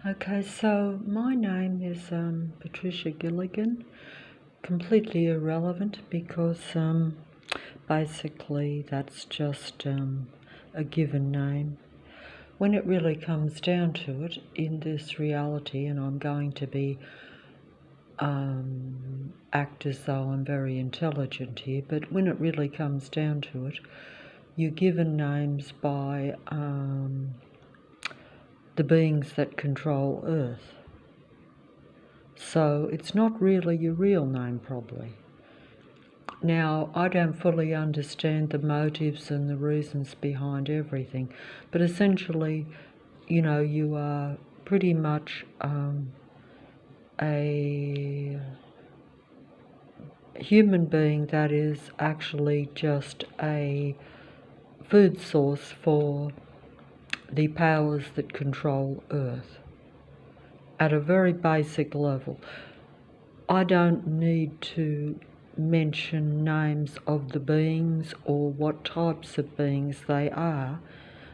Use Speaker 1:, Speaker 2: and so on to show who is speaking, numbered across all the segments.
Speaker 1: Okay, so my name is Patricia Gilligan. Completely irrelevant because basically that's just a given name. When it really comes down to it in this reality, and I'm going to be act as though I'm very intelligent here, but when it really comes down to it, you're given names by the beings that control Earth. So it's not really your real name, probably. Now, I don't fully understand the motives and the reasons behind everything, but essentially, you are pretty much a human being that is actually just a food source for the powers that control Earth at a very basic level. I don't need to mention names of the beings or what types of beings they are,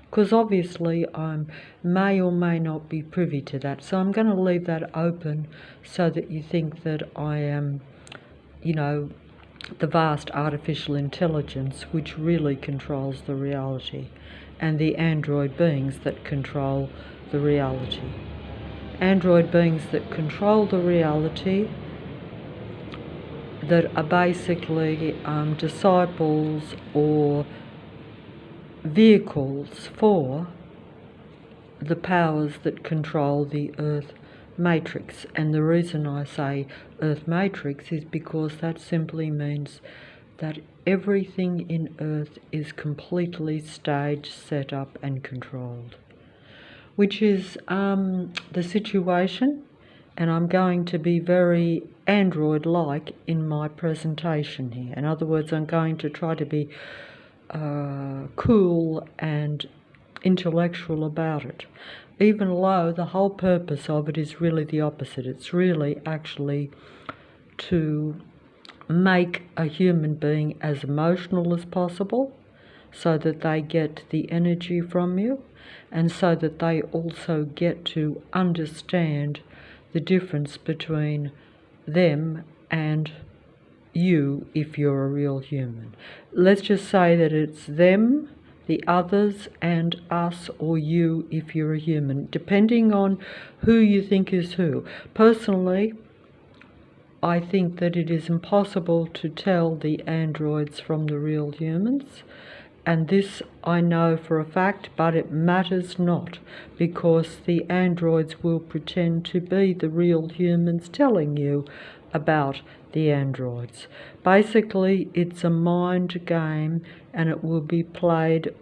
Speaker 1: because obviously I may or may not be privy to that. So I'm going to leave that open so that you think that I am, the vast artificial intelligence which really controls the reality, and the android beings that control the reality. Android beings that control the reality, that are basically disciples or vehicles for the powers that control the Earth matrix. And the reason I say Earth matrix is because that simply means that everything in Earth is completely staged, set up and controlled, which is the situation. And I'm going to be very android-like in my presentation here. In other words, I'm going to try to be cool and intellectual about it, even though the whole purpose of it is really the opposite. It's really actually to make a human being as emotional as possible so that they get the energy from you, and so that they also get to understand the difference between them and you if you're a real human. Let's just say that it's them, the others, and us or you if you're a human, depending on who you think is who. Personally, I think that it is impossible to tell the androids from the real humans. And this I know for a fact, but it matters not, because the androids will pretend to be the real humans telling you about the androids. Basically, it's a mind game, and it will be played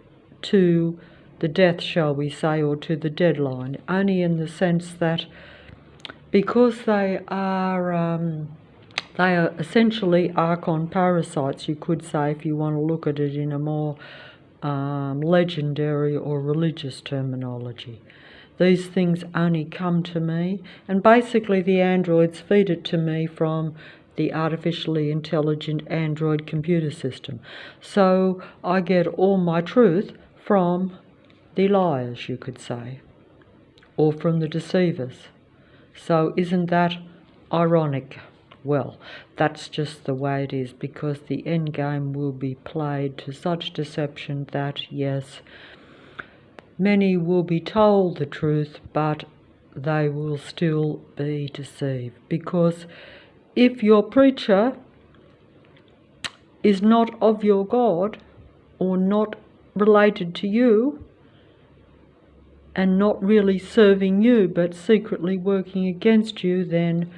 Speaker 1: to the death, shall we say, or to the deadline, only in the sense that because they are essentially archon parasites, you could say, if you want to look at it in a more legendary or religious terminology. These things only come to me, and basically the androids feed it to me from the artificially intelligent android computer system. So I get all my truth from the liars, you could say, or from the deceivers. So isn't that ironic? Well, that's just the way it is, because the end game will be played to such deception that, yes, many will be told the truth, but they will still be deceived. Because if your preacher is not of your God, or not related to you, and not really serving you, but secretly working against you, then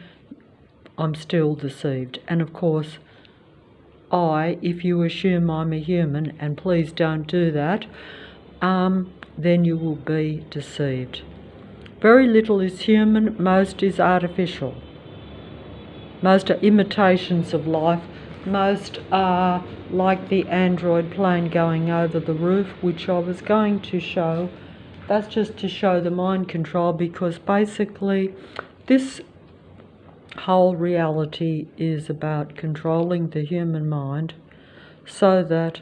Speaker 1: I'm still deceived. And of course, if you assume I'm a human, and please don't do that, then you will be deceived. Very little is human, most is artificial. Most are imitations of life. Most are like the android plane going over the roof, which I was going to show. That's just to show the mind control, because basically this whole reality is about controlling the human mind so that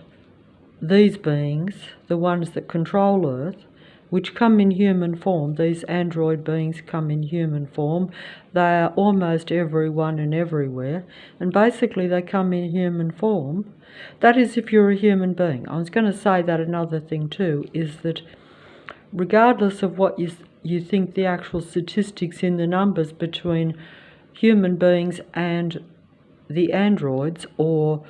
Speaker 1: these beings, the ones that control Earth, which come in human form. These android beings come in human form. They are almost everyone and everywhere, and basically they come in human form. That is, if you're a human being. I was going to say that another thing too is that regardless of what you think the actual statistics in the numbers between human beings and the androids, or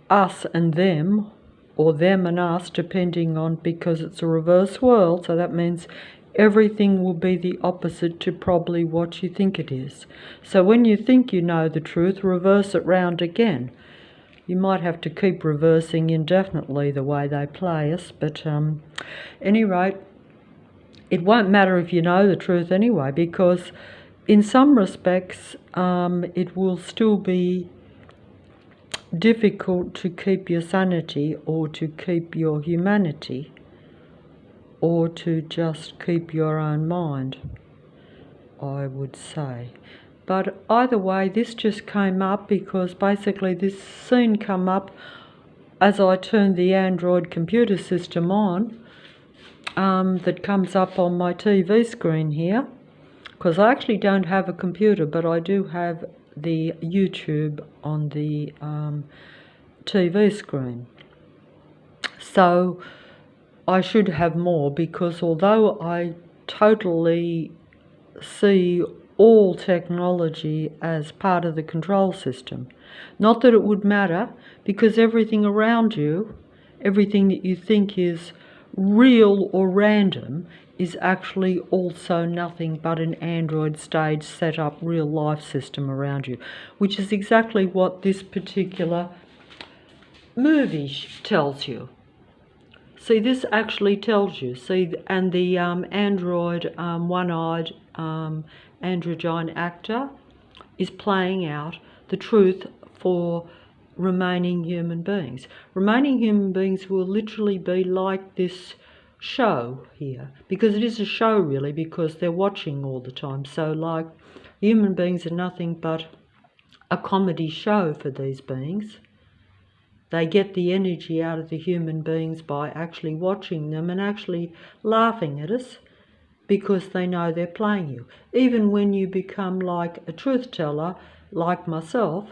Speaker 1: us and them, or them and us, depending on, because it's a reverse world, so that means everything will be the opposite to probably what you think it is. So when you think you know the truth, reverse it round again. You might have to keep reversing indefinitely the way they play us, but any rate, it won't matter if you know the truth anyway, because in some respects it will still be difficult to keep your sanity, or to keep your humanity, or to just keep your own mind, I would say. But either way, this just came up because basically this scene come up as I turned the Android computer system on, that comes up on my TV screen here, because I actually don't have a computer, but I do have the YouTube on the TV screen. So I should have more, because although I totally see all technology as part of the control system, not that it would matter, because everything around you, everything that you think is real or random, is actually also nothing but an Android stage set up real life system around you, which is exactly what this particular movie tells you. See, this actually tells you, see, and the android, one-eyed androgyne actor is playing out the truth for remaining human beings. Remaining human beings will literally be like this show here, because it is a show really, because they're watching all the time. So like, human beings are nothing but a comedy show for these beings. They get the energy out of the human beings by actually watching them and actually laughing at us, because they know they're playing you. Even when you become like a truth teller, like myself,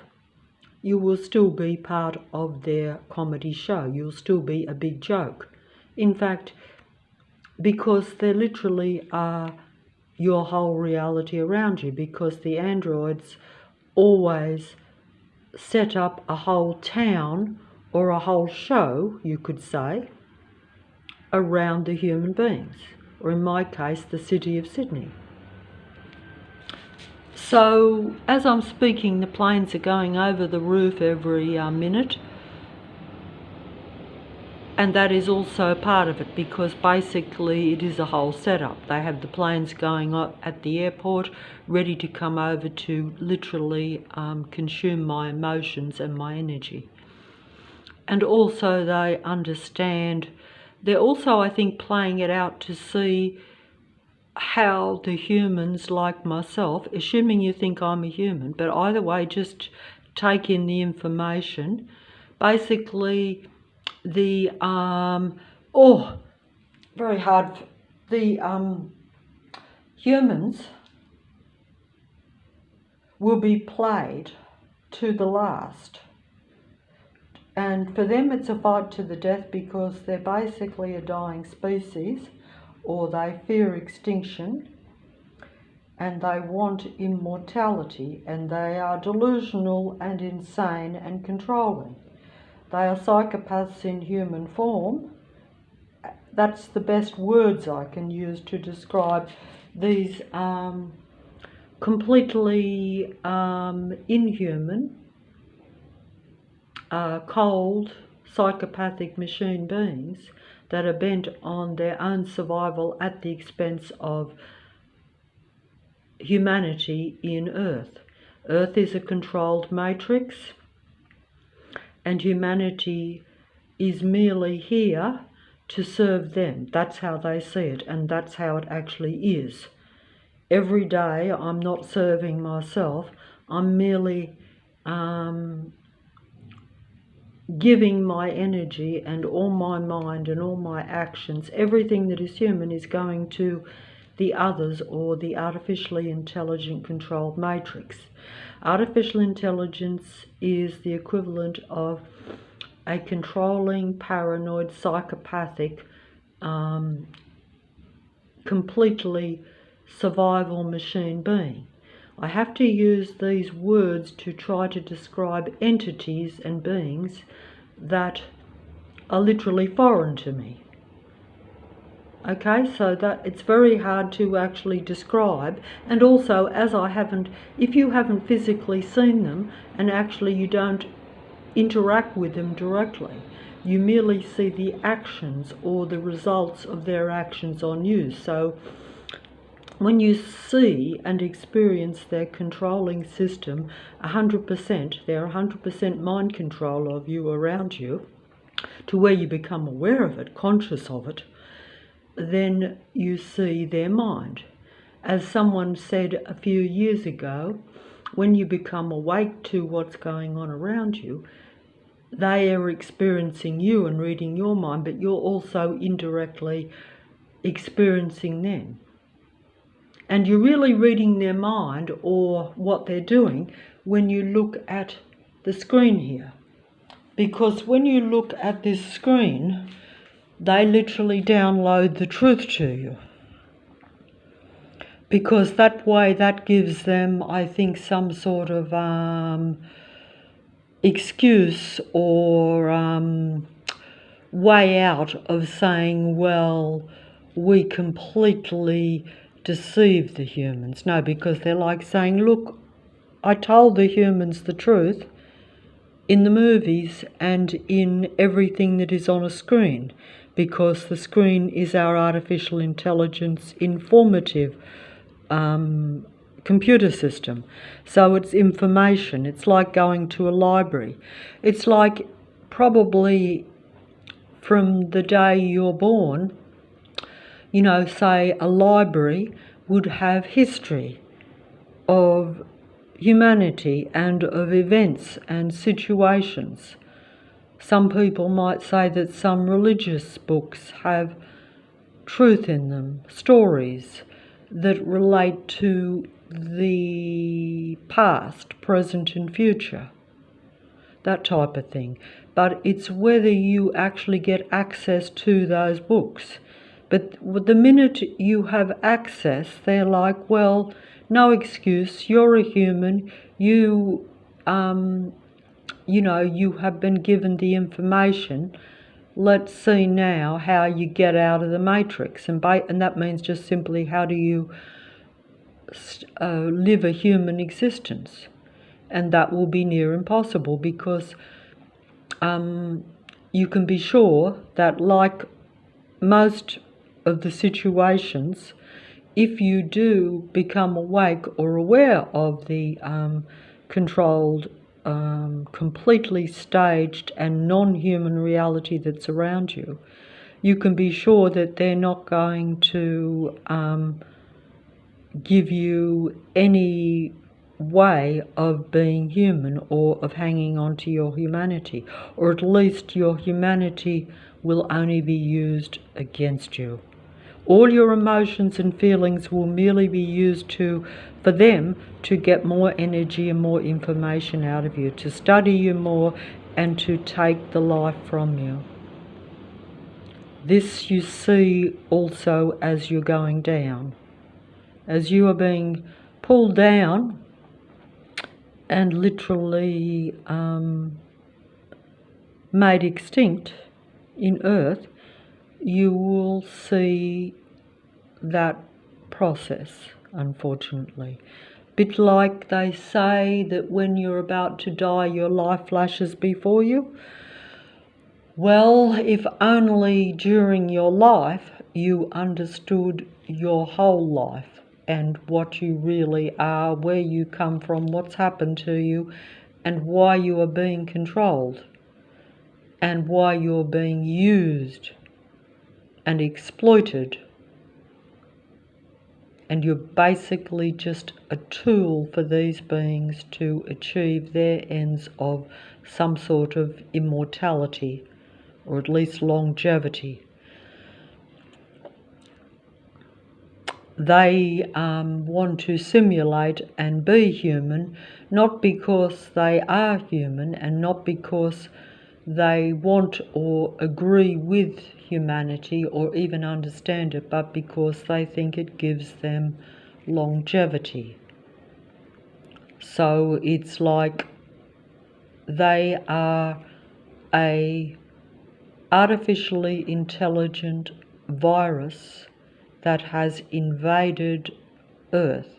Speaker 1: you will still be part of their comedy show. You'll still be a big joke. In fact, because they literally are your whole reality around you, because the androids always set up a whole town, or a whole show, you could say, around the human beings, or in my case, the city of Sydney. So as I'm speaking, the planes are going over the roof every minute, and that is also part of it, because basically it is a whole setup. They have the planes going up at the airport, ready to come over to literally consume my emotions and my energy. And also they understand, they're also, I think, playing it out to see how the humans like myself, assuming you think I'm a human, but either way, just take in the information. Basically, the, very hard, the humans will be played to the last. And for them it's a fight to the death, because they're basically a dying species, or they fear extinction, and they want immortality, and they are delusional and insane and controlling. They are psychopaths in human form. That's the best words I can use to describe these completely inhuman, cold, psychopathic machine beings that are bent on their own survival at the expense of humanity in Earth. Earth is a controlled matrix, and humanity is merely here to serve them. That's how they see it, and that's how it actually is. Every day I'm not serving myself, I'm merely giving my energy and all my mind and all my actions, everything that is human, is going to the others, or the artificially intelligent controlled matrix. Artificial intelligence is the equivalent of a controlling, paranoid, psychopathic, completely survival machine being. I have to use these words to try to describe entities and beings that are literally foreign to me. Okay, so that it's very hard to actually describe, and also, as if you haven't physically seen them, and actually you don't interact with them directly, you merely see the actions or the results of their actions on you. So when you see and experience their controlling system 100%, they're 100% mind control of you, around you, to where you become aware of it, conscious of it, then you see their mind. As someone said a few years ago, when you become awake to what's going on around you, they are experiencing you and reading your mind, but you're also indirectly experiencing them. And you're really reading their mind, or what they're doing, when you look at the screen here. Because when you look at this screen, they literally download the truth to you. Because that way, that gives them, I think, some sort of excuse or way out of saying, well, we completely deceive the humans. No, because they're like saying, look, I told the humans the truth in the movies and in everything that is on a screen, because the screen is our artificial intelligence informative computer system. So it's information. It's like going to a library. It's like, probably from the day you're born, you know, say a library would have history of humanity and of events and situations. Some people might say that some religious books have truth in them, stories that relate to the past, present and future, that type of thing. But it's whether you actually get access to those books. But the minute you have access, they're like, well, no excuse, you're a human, you know, you have been given the information. Let's see now how you get out of the matrix. And that means just simply, how do you live a human existence? And that will be near impossible, because you can be sure that, like most of the situations, if you do become awake or aware of the controlled, completely staged and non-human reality that's around you, you can be sure that they're not going to give you any way of being human, or of hanging on to your humanity, or at least your humanity will only be used against you. All your emotions and feelings will merely be used for them to get more energy and more information out of you, to study you more, and to take the life from you. This you see also as you're going down. As you are being pulled down and literally made extinct in Earth, you will see that process, unfortunately. Bit like they say that when you're about to die, your life flashes before you. Well, if only during your life you understood your whole life and what you really are, where you come from, what's happened to you, and why you are being controlled, and why you're being used and exploited and you're basically just a tool for these beings to achieve their ends of some sort of immortality, or at least longevity. They want to simulate and be human, not because they are human and not because they want or agree with humanity or even understand it, but because they think it gives them longevity. So it's like they are a artificially intelligent virus that has invaded Earth.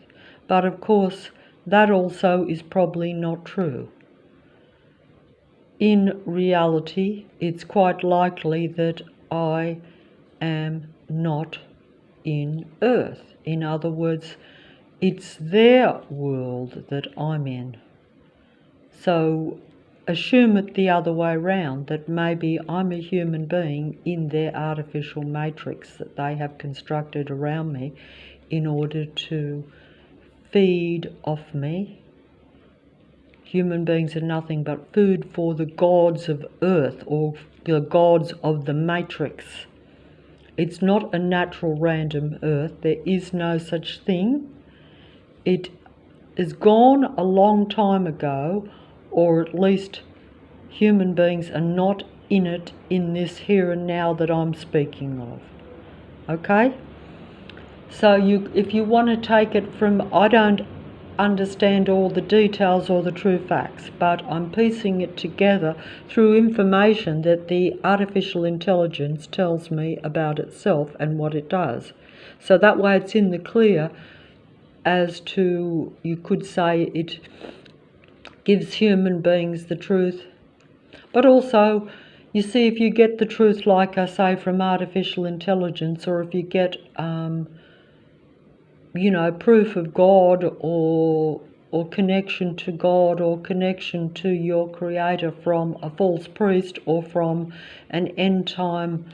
Speaker 1: But of course, that also is probably not true. In reality, it's quite likely that I am not in Earth. In other words, it's their world that I'm in. So assume it the other way round, that maybe I'm a human being in their artificial matrix that they have constructed around me in order to feed off me. Human beings are nothing but food for the gods of Earth, or the gods of the matrix. It's not a natural random Earth. There is no such thing. It is gone a long time ago, or at least human beings are not in it in this here and now that I'm speaking of. Okay? So if you want to take it from, I don't understand all the details or the true facts, but I'm piecing it together through information that the artificial intelligence tells me about itself and what it does. So that way it's in the clear as to, you could say it gives human beings the truth. But also, you see, if you get the truth, like I say, from artificial intelligence, or if you get, proof of God, or connection to God, or connection to your Creator from a false priest, or from an end time,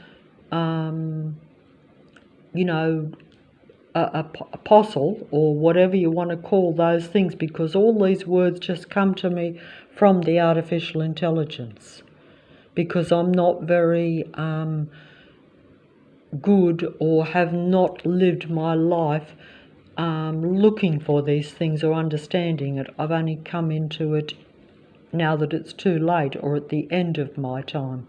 Speaker 1: apostle, or whatever you want to call those things, because all these words just come to me from the artificial intelligence, because I'm not very good, or have not lived my life looking for these things or understanding it. I've only come into it now that it's too late, or at the end of my time.